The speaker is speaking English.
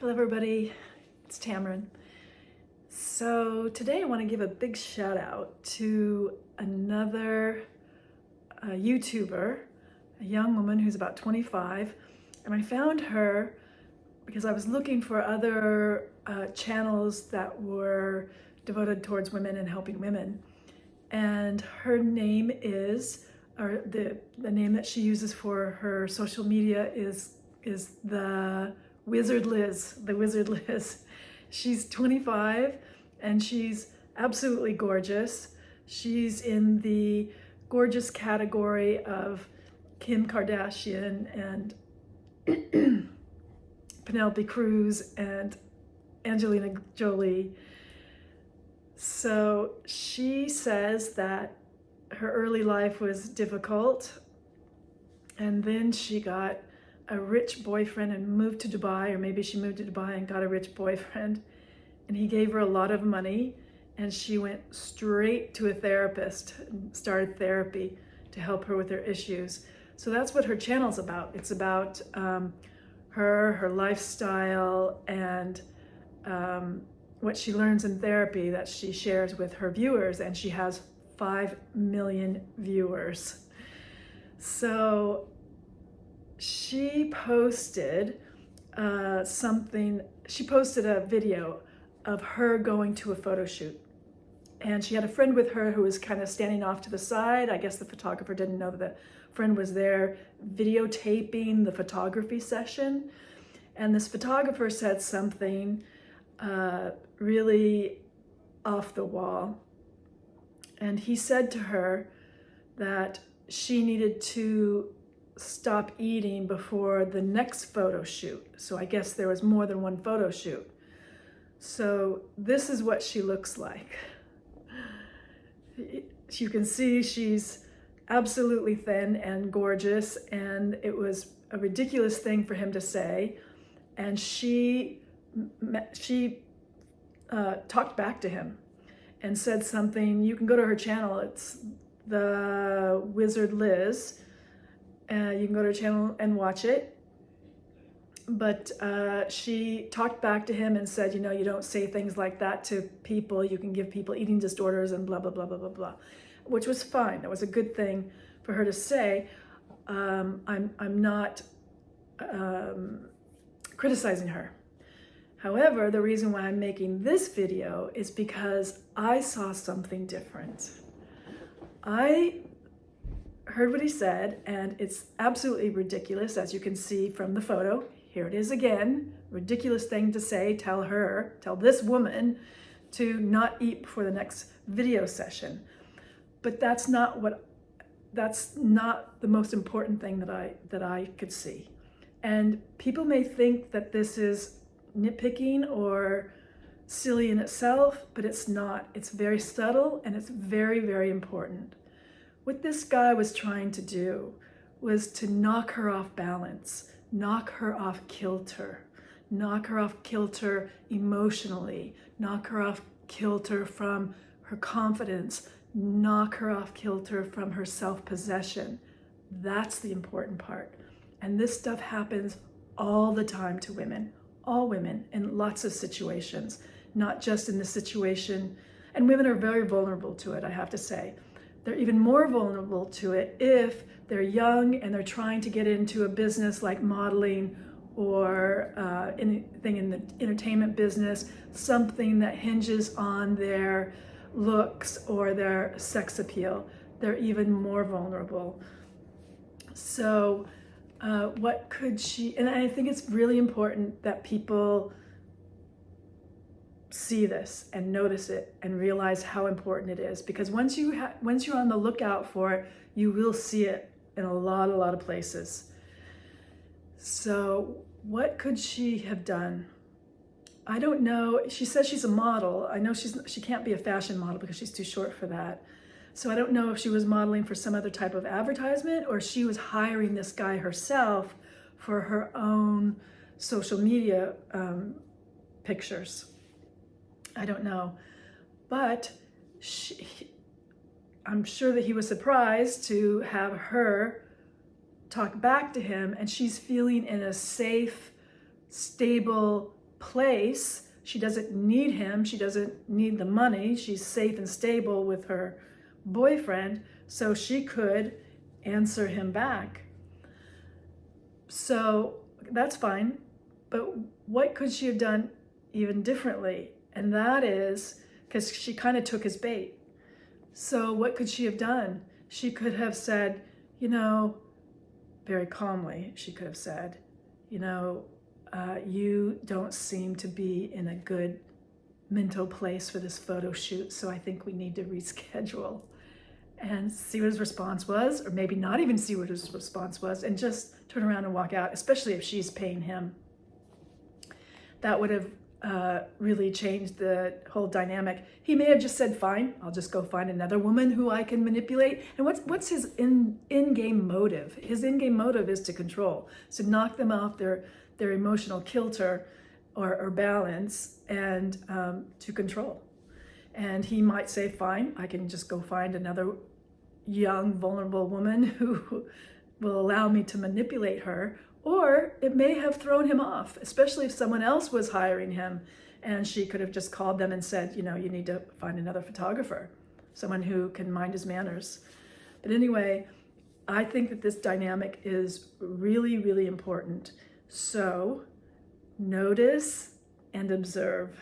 Hello everybody, it's Tamron. So today I want to give a big shout out to another YouTuber, a young woman who's about 25, and I found her because I was looking for other channels that were devoted towards women and helping women. And her name is, or the name that she uses for her social media is the Wizard Liz, the Wizard Liz. She's 25 and she's absolutely gorgeous. She's in the gorgeous category of Kim Kardashian and Penelope Cruz and Angelina Jolie. So she says that her early life was difficult, and then she got a rich boyfriend and moved to Dubai, or maybe she moved to Dubai and got a rich boyfriend, and he gave her a lot of money, and she went straight to a therapist and started therapy to help her with her issues. So that's what her channel's about. It's about her lifestyle, and what she learns in therapy that she shares with her viewers, and she has 5 million viewers. So she posted she posted a video of her going to a photo shoot. And she had a friend with her who was kind of standing off to the side. I guess the photographer didn't know that the friend was there videotaping the photography session. And this photographer said something really off the wall. And he said to her that she needed to stop eating before the next photo shoot. So I guess there was more than one photo shoot. So this is what she looks like. You can see she's absolutely thin and gorgeous, and it was a ridiculous thing for him to say. And she talked back to him and said something. You can go to her channel. It's the Wizard Liz. You can go to her channel and watch it. But she talked back to him and said, you know, you don't say things like that to people. You can give people eating disorders and blah, blah, blah, blah, blah, blah, which was fine. That was a good thing for her to say. I'm not criticizing her. However, the reason why I'm making this video is because I saw something different. I heard what he said, and it's absolutely ridiculous, as you can see from the photo. Here it is again, ridiculous thing to say. Tell this woman to not eat before the next video session. But that's not the most important thing that I could see. And people may think that this is nitpicking or silly in itself, but it's not. It's very subtle, and it's very, very important. What this guy was trying to do was to knock her off balance, knock her off kilter emotionally, knock her off kilter from her confidence, knock her off kilter from her self-possession. That's the important part. And this stuff happens all the time to women, all women, in lots of situations, not just in this situation. And women are very vulnerable to it, I have to say. They're even more vulnerable to it if they're young and they're trying to get into a business like modeling or anything in the entertainment business, something that hinges on their looks or their sex appeal. They're even more vulnerable. So what could she, and I think it's really important that people see this and notice it and realize how important it is, because once you're on the lookout for it, you will see it in a lot of places. So what could she have done? I don't know. She says she's a model. I know she can't be a fashion model because she's too short for that. So I don't know if she was modeling for some other type of advertisement, or she was hiring this guy herself for her own social media pictures. I don't know, but I'm sure that he was surprised to have her talk back to him, and she's feeling in a safe, stable place. She doesn't need him. She doesn't need the money. She's safe and stable with her boyfriend, so she could answer him back. So that's fine. But what could she have done even differently? And that is because she kind of took his bait. So what could she have done? She could have said, you know, very calmly, she could have said, you know, you don't seem to be in a good mental place for this photo shoot, so I think we need to reschedule. And see what his response was, or maybe not even see what his response was, and just turn around and walk out, especially if she's paying him. That would have really changed the whole dynamic. He may have just said, fine, I'll just go find another woman who I can manipulate. And what's his in-game motive? His in-game motive is to control, to knock them off their emotional kilter or balance, and to control. And he might say, fine, I can just go find another young, vulnerable woman who will allow me to manipulate her. Or it may have thrown him off, especially if someone else was hiring him and she could have just called them and said, you know, you need to find another photographer, someone who can mind his manners. But anyway, I think that this dynamic is really, really important. So notice and observe.